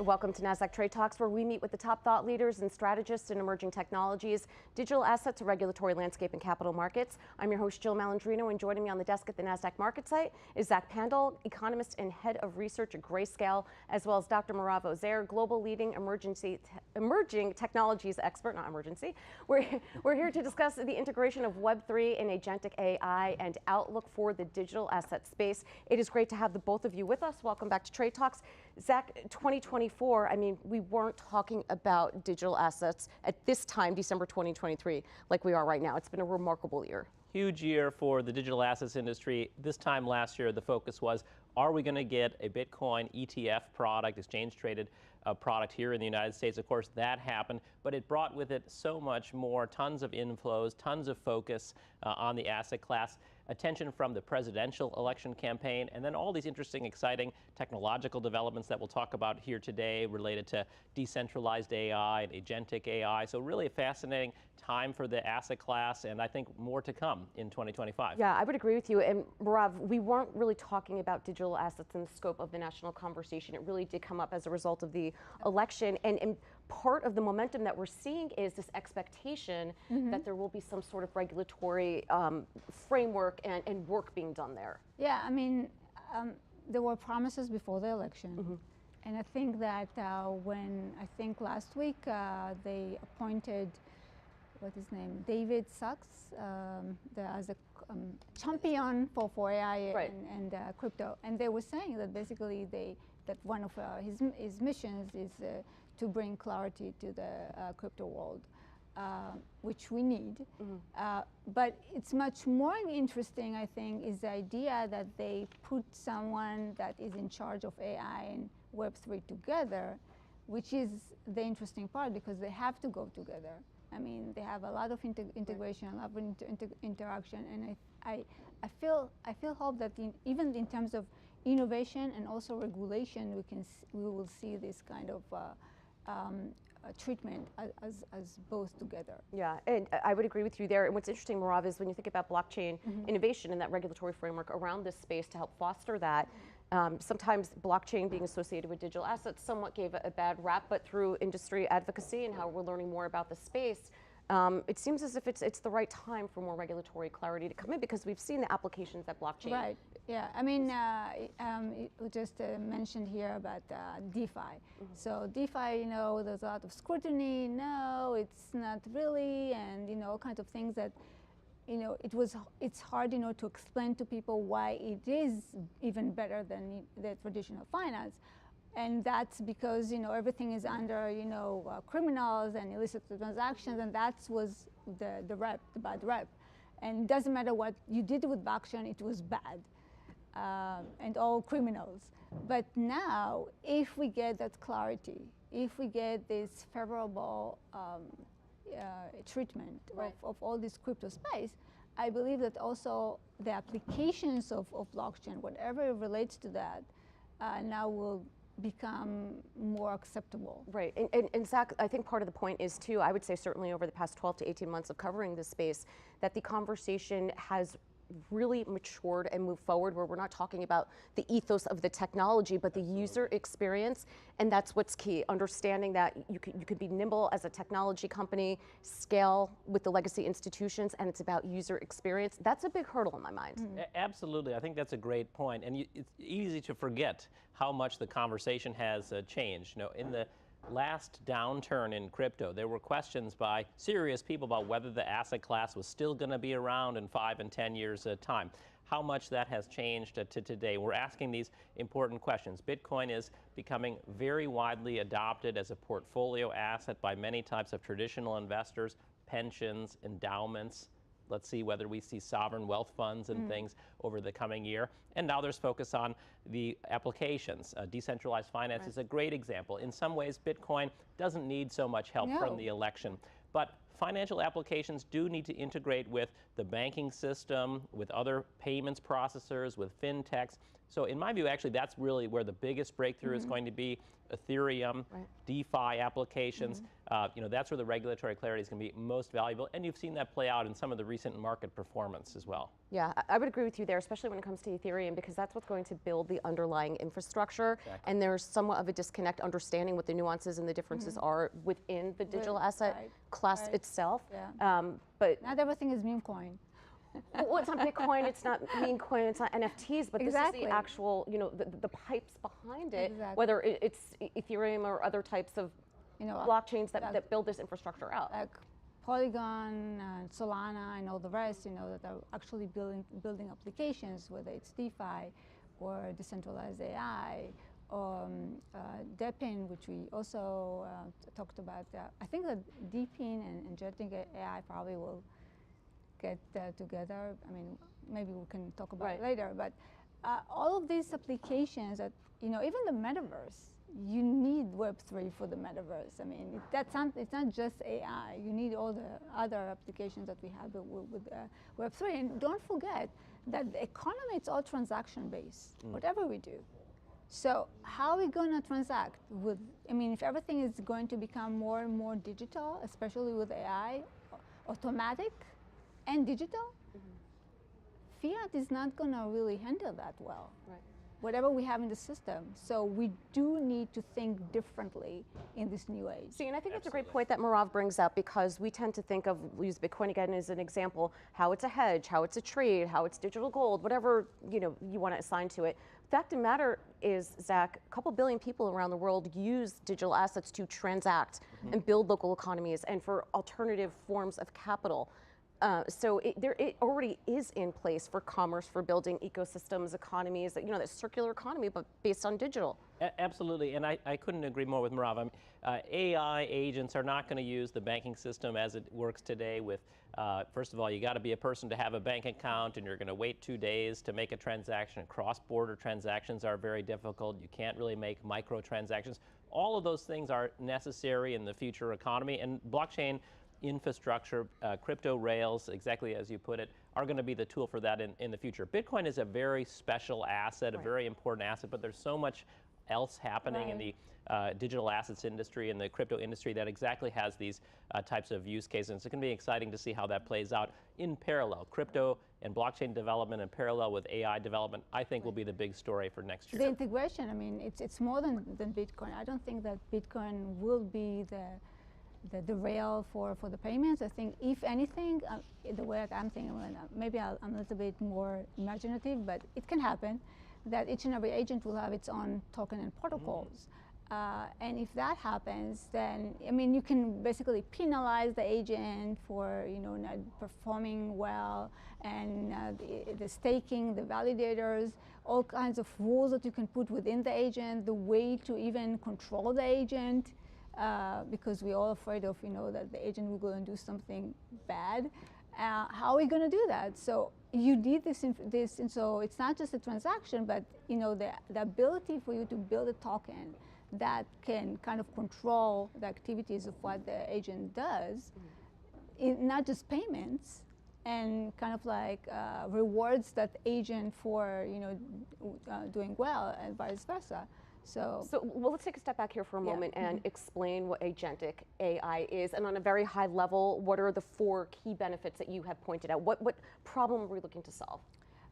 Welcome to Nasdaq TradeTalks, where we meet with the top thought leaders and strategists in emerging technologies, digital assets, regulatory landscape, and capital markets. I'm your host, Jill Malandrino, and joining me on the desk at the Nasdaq market site is Pandl, Economist and Head of Research at Grayscale, as well as Dr. Merav Ozair, Global Leading Emerging Technologies Expert, not emergency. We're here to discuss the integration of Web3 and Agentic AI and outlook for the digital asset space. It is great to have the both of you with us. Welcome back to Trade Talks. Zach, 2024, I mean, we weren't talking about digital assets at this time, December 2023, like we are right now. It's been a remarkable year. Huge year for the digital assets industry. This time last year, the focus was, are we going to get a Bitcoin ETF product, exchange-traded product here in the United States? Of course, that happened, but it brought with it so much more, tons of inflows, tons of focus on the asset class, attention from the presidential election campaign, and then all these interesting, exciting technological developments that we'll talk about here today related to decentralized AI and agentic AI. So really a fascinating time for the asset class, and I think more to come in 2025. Yeah, I would agree with you. And Merav, we weren't really talking about digital assets in the scope of the national conversation. It really did come up as a result of the election. And part of the momentum that we're seeing is this expectation that there will be some sort of regulatory framework and work being done there. Yeah, I mean, there were promises before the election. And I think that I think last week they appointed, what is his name, David Sachs, as a champion for AI and crypto. And they were saying that basically that one of his missions is to bring clarity to the crypto world, which we need. But it's much more interesting, I think, is the idea that they put someone that is in charge of AI and Web3 together, which is the interesting part because they have to go together. I mean, they have a lot of integration, a lot of interaction, and I feel hope that even in terms of innovation and also regulation, we will see this kind of treatment as both together. Yeah, and I would agree with you there. And what's interesting, Merav, is when you think about blockchain innovation and that regulatory framework around this space to help foster that, sometimes blockchain being associated with digital assets somewhat gave a bad rap, but through industry advocacy and how we're learning more about the space, it seems as if it's the right time for more regulatory clarity to come in because we've seen the applications that blockchain. Right. Yeah. I mean, we just mentioned here about DeFi. So DeFi, there's a lot of scrutiny. No, it's not really, and all kinds of things that, it's hard, to explain to people why it is even better than the traditional finance. And that's because, everything is under, criminals and illicit transactions, and that was the bad rep. And it doesn't matter what you did with blockchain, it was bad, and all criminals. But now, if we get that clarity, if we get this favorable treatment of all this crypto space, I believe that also the applications of blockchain, whatever relates to that, now will become more acceptable. Right, and Zach, I think part of the point is too, I would say certainly over the past 12 to 18 months of covering this space, that the conversation has really matured and moved forward where we're not talking about the ethos of the technology, but the user experience, and that's what's key, understanding that you can be nimble as a technology company, scale with the legacy institutions, and it's about user experience. That's a big hurdle in my mind. Absolutely, I think that's a great point, and it's easy to forget how much the conversation has changed. In the last downturn in crypto, there were questions by serious people about whether the asset class was still going to be around in 5 and 10 years' time. How much that has changed to today. We're asking these important questions. Bitcoin is becoming very widely adopted as a portfolio asset by many types of traditional investors, pensions, endowments. Let's see whether we see sovereign wealth funds and things over the coming year. And now there's focus on the applications. Decentralized finance is a great example. In some ways, Bitcoin doesn't need so much help from the election. But financial applications do need to integrate with the banking system, with other payments processors, with fintechs. So in my view, actually, that's really where the biggest breakthrough is going to be. Ethereum, DeFi applications, that's where the regulatory clarity is going to be most valuable. And you've seen that play out in some of the recent market performance as well. Yeah, I would agree with you there, especially when it comes to Ethereum, because that's what's going to build the underlying infrastructure. Exactly. And there's somewhat of a disconnect understanding what the nuances and the differences are within the digital asset class itself. Yeah. But not everything is meme coin. well, it's not Bitcoin, it's not meme coin, it's not NFTs, but Exactly. this is the actual, the pipes behind it, Exactly. whether it's Ethereum or other types of blockchains that build this infrastructure out. Like Polygon, Solana, and all the rest, that are actually building applications, whether it's DeFi or decentralized AI, or DePIN, which we also talked about. I think that DePIN and Agentic AI probably will get together. I mean, maybe we can talk about it later, but all of these applications that, even the metaverse, you need Web3 for the metaverse. I mean, it's not just AI. You need all the other applications that we have with Web3. And don't forget that the economy, it's all transaction-based, whatever we do. So how are we going to transact if everything is going to become more and more digital, especially with AI, automatic, and digital, fiat is not going to really handle that well, whatever we have in the system. So we do need to think differently in this new age. See, and I think that's a great point that Merav brings up, because we tend to think of, we'll use Bitcoin again as an example, how it's a hedge, how it's a trade, how it's digital gold, whatever you want to assign to it. Fact of the matter is, Zach, a couple billion people around the world use digital assets to transact and build local economies and for alternative forms of capital. So it already is in place for commerce, for building ecosystems, economies, that circular economy, but based on digital. Absolutely, and I couldn't agree more with Merav. AI agents are not going to use the banking system as it works today with, first of all, you got to be a person to have a bank account, and you're going to wait 2 days to make a transaction. Cross-border transactions are very difficult. You can't really make micro-transactions. All of those things are necessary in the future economy, and blockchain infrastructure, crypto rails, exactly as you put it, are going to be the tool for that in the future. Bitcoin is a very special asset, a very important asset, but there's so much else happening in the digital assets industry and the crypto industry that exactly has these types of use cases. And it's going to be exciting to see how that plays out in parallel. Crypto and blockchain development in parallel with AI development, I think will be the big story for next year. The integration, it's more than Bitcoin. I don't think that Bitcoin will be the rail for the payments. I think, if anything, the way that I'm thinking, maybe I'm a little bit more imaginative, but it can happen that each and every agent will have its own token and protocols. And if that happens, then, you can basically penalize the agent for, not performing well, and the staking, the validators, all kinds of rules that you can put within the agent, the way to even control the agent. Because we're all afraid of, that the agent will go and do something bad. How are we going to do that? So you need this, and so it's not just a transaction, but the ability for you to build a token that can kind of control the activities of what the agent does, not just payments, and kind of like rewards that agent for doing well, and vice versa. So well, let's take a step back here for a moment and explain what Agentic AI is. And on a very high level, what are the 4 key benefits that you have pointed out? What problem are we looking to solve?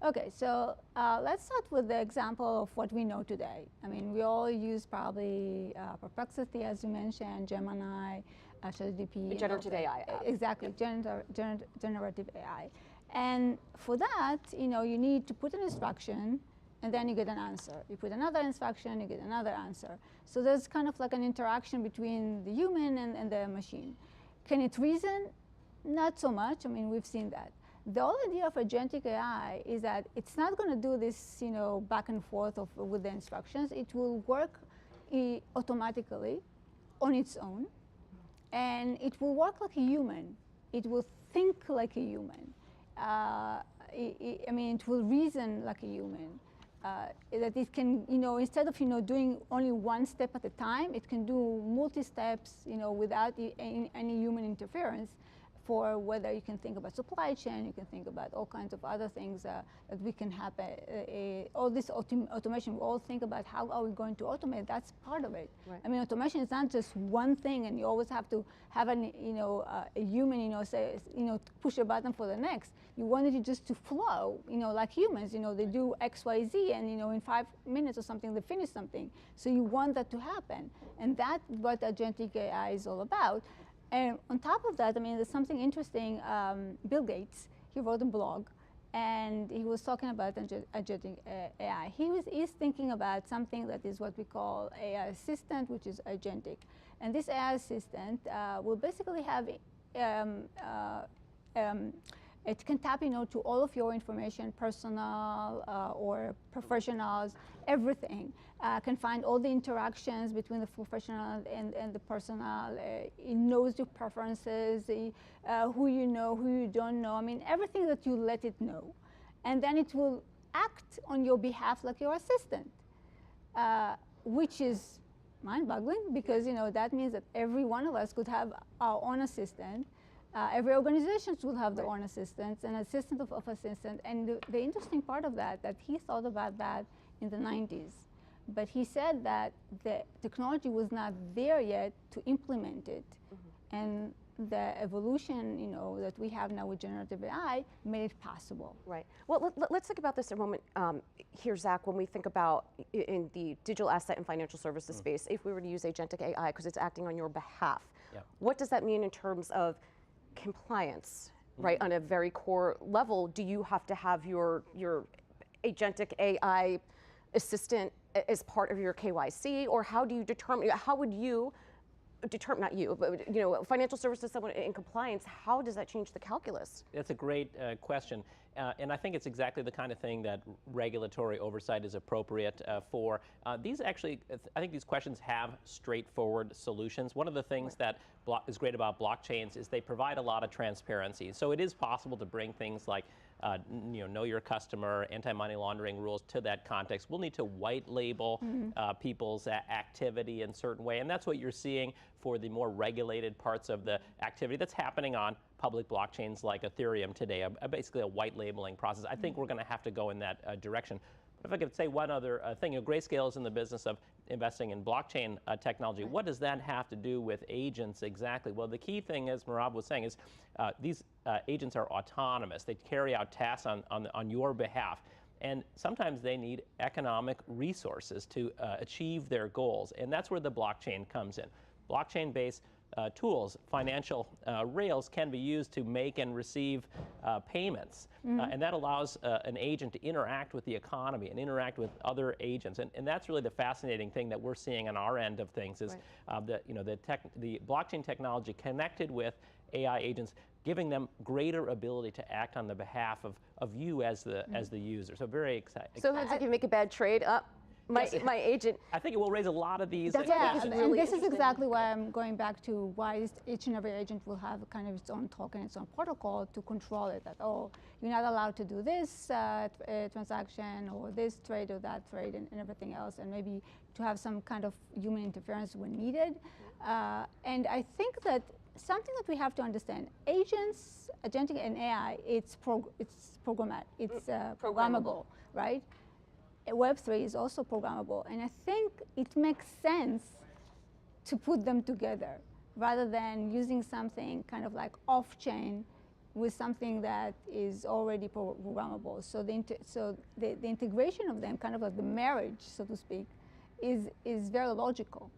Okay, so let's start with the example of what we know today. We all use probably Perplexity, as you mentioned, Gemini, ChatGPT. Generative AI. Exactly, generative AI. And for that, you need to put an instruction, and then you get an answer. You put another instruction, you get another answer. So there's kind of like an interaction between the human and the machine. Can it reason? Not so much. We've seen that. The whole idea of Agentic AI is that it's not going to do this, back and forth with the instructions. It will work automatically on its own, and it will work like a human. It will think like a human. It will reason like a human. That it can, instead of, doing only one step at a time, it can do multi-steps, without any human interference. for whether you can think about supply chain, you can think about all kinds of other things that we can happen. All this automation, we all think about how are we going to automate. That's part of it. Right. I mean, automation is not just one thing, and you always have to have a human, say, push a button for the next. You want it just to flow, like humans. They do X, Y, Z, and in 5 minutes or something, they finish something. So you want that to happen, and that's what Agentic AI is all about. And on top of that, I mean, there's something interesting. Bill Gates, he wrote a blog, and he was talking about Agentic AI. He's thinking about something that is what we call AI assistant, which is agentic. And this AI assistant will basically have it can tap to all of your information, personal or professionals, everything. Can find all the interactions between the professional and the personal. It knows your preferences, who you know, who you don't know. I mean, everything that you let it know. And then it will act on your behalf like your assistant, which is mind-boggling because, that means that every one of us could have our own assistant. Every organization will have their own assistants, an assistant of assistant. And the interesting part of that he thought about that in the 90s. But he said that the technology was not there yet to implement it. Mm-hmm. And the evolution, that we have now with generative AI made it possible. Right. Well, let's think about this a moment here, Zach, when we think about in the digital asset and financial services space, if we were to use Agentic AI, because it's acting on your behalf, what does that mean in terms of compliance, right? On a very core level, do you have to have your Agentic AI assistant as part of your KYC, or how do you determine, how would you determine, not you, but financial services, someone in compliance, how does that change the calculus? That's a great question. And I think it's exactly the kind of thing that regulatory oversight is appropriate for. These actually, I think these questions have straightforward solutions. One of the things that is great about blockchains is they provide a lot of transparency. So it is possible to bring things like know your customer, anti-money laundering rules to that context. We'll need to white label people's activity in a certain way, and that's what you're seeing for the more regulated parts of the activity that's happening on public blockchains like Ethereum today, basically a white labeling process. I think we're going to have to go in that direction. But if I could say one other thing, Grayscale is in the business of investing in blockchain technology. What does that have to do with agents exactly? Well, the key thing, as Merav was saying, is these agents are autonomous. They carry out tasks on your behalf. And sometimes they need economic resources to achieve their goals. And that's where the blockchain comes in. Blockchain-based tools, financial rails can be used to make and receive payments. And that allows an agent to interact with the economy and interact with other agents. And that's really the fascinating thing that we're seeing on our end of things is the blockchain technology connected with AI agents, giving them greater ability to act on the behalf of you as the user. So very exciting. So if you make a bad trade, my agent. I think it will raise a lot of these. And this is exactly why I'm going back to why each and every agent will have kind of its own token, its own protocol to control it. That, you're not allowed to do this transaction or this trade or that trade and everything else, and maybe to have some kind of human interference when needed. And I think that something that we have to understand, agents, agentic and AI, it's programmatic, it's programmable, right? Web3 is also programmable, and I think it makes sense to put them together rather than using something kind of like off-chain with something that is already programmable. So the integration of them, kind of like the marriage, so to speak, is very logical.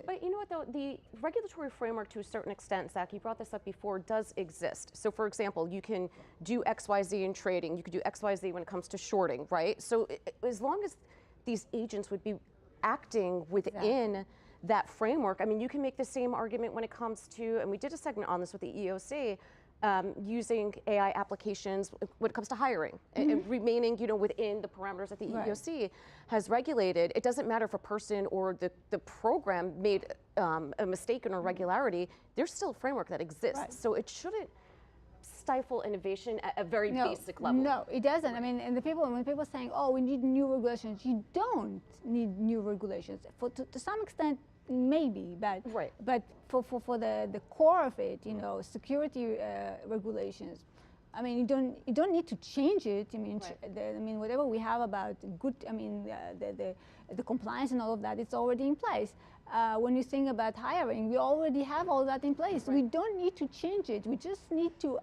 But you know what, though, the regulatory framework to a certain extent, Zach, you brought this up before, does exist. So for example, you can do XYZ in trading, you could do XYZ when it comes to shorting, right? So as long as these agents would be acting within that framework, I mean, you can make the same argument when it comes to, and we did a segment on this with the EOC, using AI applications when it comes to hiring and remaining, within the parameters that the EEOC has regulated. It doesn't matter if a person or the program made a mistake in irregularity. There's still a framework that exists, so it shouldn't stifle innovation at a very basic level. No, it doesn't. I mean, and when people are saying, we need new regulations, you don't need new regulations. To some extent, maybe, but Right. but for the core of it, security regulations. I mean, you don't need to change it. I mean, Right. whatever we have about good, the compliance and all of that, it's already in place. When you think about hiring, we already have all that in place. Right. We don't need to change it. We just need to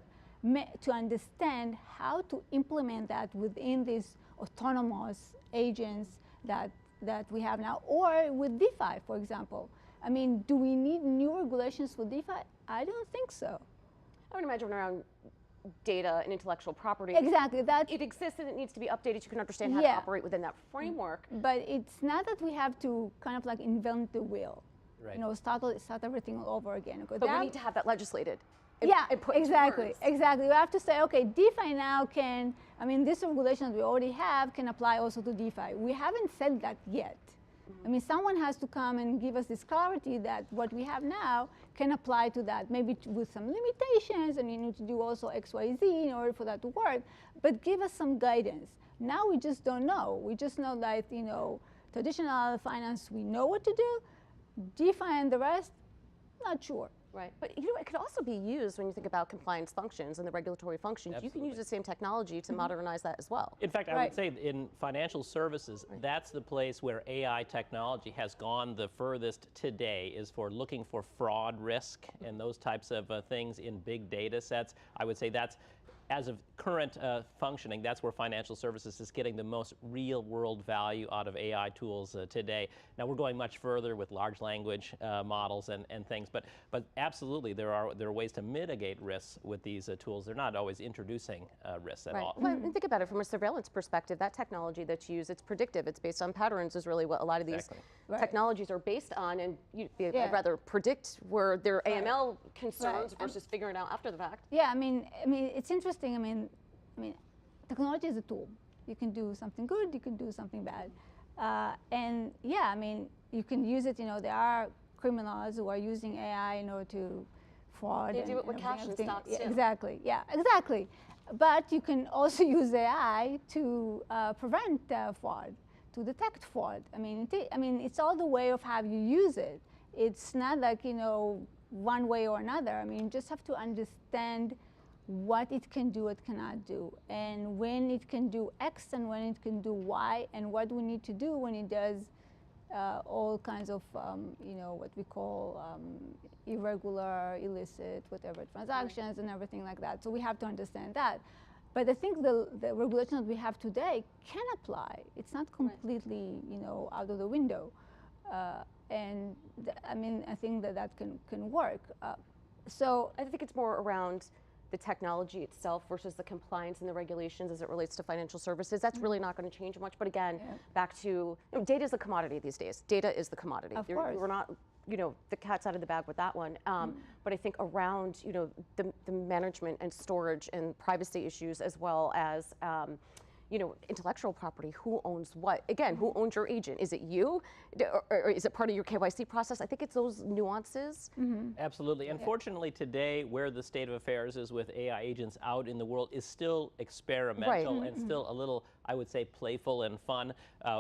understand how to implement that within these autonomous agents that we have now, or with DeFi, for example. I mean, do we need new regulations for DeFi? I don't think so. I would imagine around data and intellectual property. Exactly. That it exists and it needs to be updated. You can understand how to operate within that framework. But it's not that we have to kind of like invent the wheel. Right. Start everything all over again. But we need to have that legislated. And put into exactly, words. exactly. We have to say, okay, DeFi now can, this regulation that we already have can apply also to DeFi. We haven't said that yet. Someone has to come and give us this clarity that what we have now can apply to that, maybe with some limitations, and you need to do also XYZ in order for that to work, but give us some guidance. Now we just don't know. We just know that, traditional finance, we know what to do. DeFi and the rest, not sure. Right, but it could also be used when you think about compliance functions and the regulatory functions. Absolutely. You can use the same technology to modernize that as well. In fact, I would say in financial services, that's the place where AI technology has gone the furthest today, is for looking for fraud risk and those types of things in big data sets. I would say that's, as of current functioning, that's where financial services is getting the most real world value out of AI tools today. Now we're going much further with large language models and things, but absolutely there are ways to mitigate risks with these tools. They're not always introducing risks at all. Well, and think about it from a surveillance perspective. That technology that's used, it's predictive. It's based on patterns. Is really what a lot of these technologies are based on, and I'd rather predict where their AML concerns versus figuring it out after the fact. Yeah, it's interesting. Technology is a tool. You can do something good, you can do something bad. And yeah, you can use it, there are criminals who are using AI in order to fraud. They do it with cash and stocks too. Exactly, exactly. But you can also use AI to prevent fraud, to detect fraud. It's all the way of how you use it. It's not like, one way or another. You just have to understand what it can do, it cannot do, and when it can do X and when it can do Y, and what we need to do when it does all kinds of, what we call irregular, illicit, whatever, transactions and everything like that. So we have to understand that. But I think the regulation that we have today can apply. It's not completely, out of the window. And I think that can work. So I think it's more around the technology itself versus the compliance and the regulations as it relates to financial services. That's really not going to change much. But again, back to data is the commodity these days. Data is the commodity. Of course. We're not, the cat's out of the bag with that one. But I think around, the management and storage and privacy issues, as well as intellectual property, who owns what? Again, who owns your agent? Is it you? Or is it part of your KYC process? I think it's those nuances. Absolutely. Unfortunately, today, where the state of affairs is with AI agents out in the world is still experimental and still a little, I would say, playful and fun.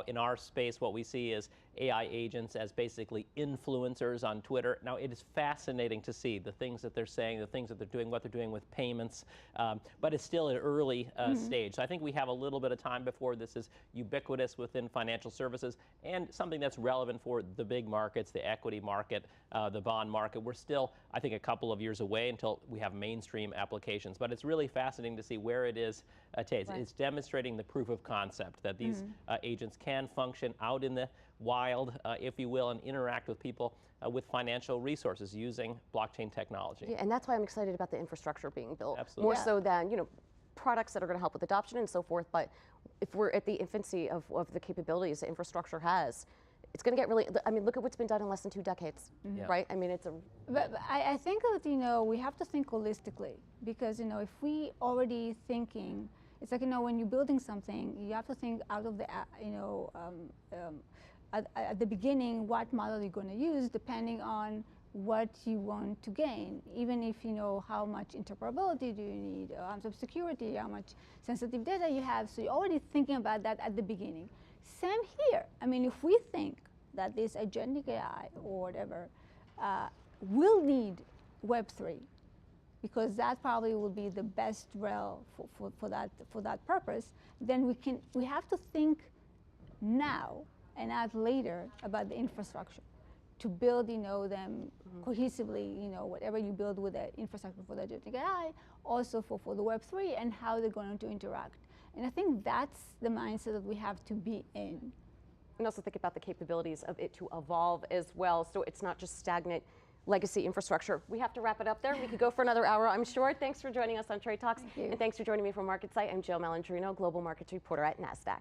In our space, what we see is AI agents as basically influencers on Twitter. Now, it is fascinating to see the things that they're saying, the things that they're doing, what they're doing with payments, but it's still an early stage. So I think we have a little bit of time before this is ubiquitous within financial services and something that's relevant for the big markets, the equity market, the bond market. We're still, I think, a couple of years away until we have mainstream applications, but it's really fascinating to see where it is today. It's demonstrating the proof of concept that these agents can function out in the wild, if you will, and interact with people with financial resources using blockchain technology. Yeah, and that's why I'm excited about the infrastructure being built. Absolutely. More so than, products that are going to help with adoption and so forth. But if we're at the infancy of the capabilities the infrastructure has, it's going to get really, look at what's been done in less than 2 decades, right? It's a... But I think that, we have to think holistically, because, if we already thinking, it's like, when you're building something, you have to think out of the, at the beginning, what model you're going to use, depending on what you want to gain, even if you know how much interoperability do you need, how much security, how much sensitive data you have. So you're already thinking about that at the beginning. Same here. If we think that this agentic AI or whatever will need Web3, because that probably will be the best rail for that purpose, then we have to think now and not later about the infrastructure to build, them cohesively, whatever you build with the infrastructure for the agentic AI, also for the Web3 and how they're going to interact. And I think that's the mindset that we have to be in. And also think about the capabilities of it to evolve as well, so it's not just stagnant legacy infrastructure. We have to wrap it up there. We could go for another hour, I'm sure. Thanks for joining us on Trade Talks. Thank you. And thanks for joining me from MarketSite. I'm Jill Malandrino, Global Markets Reporter at Nasdaq.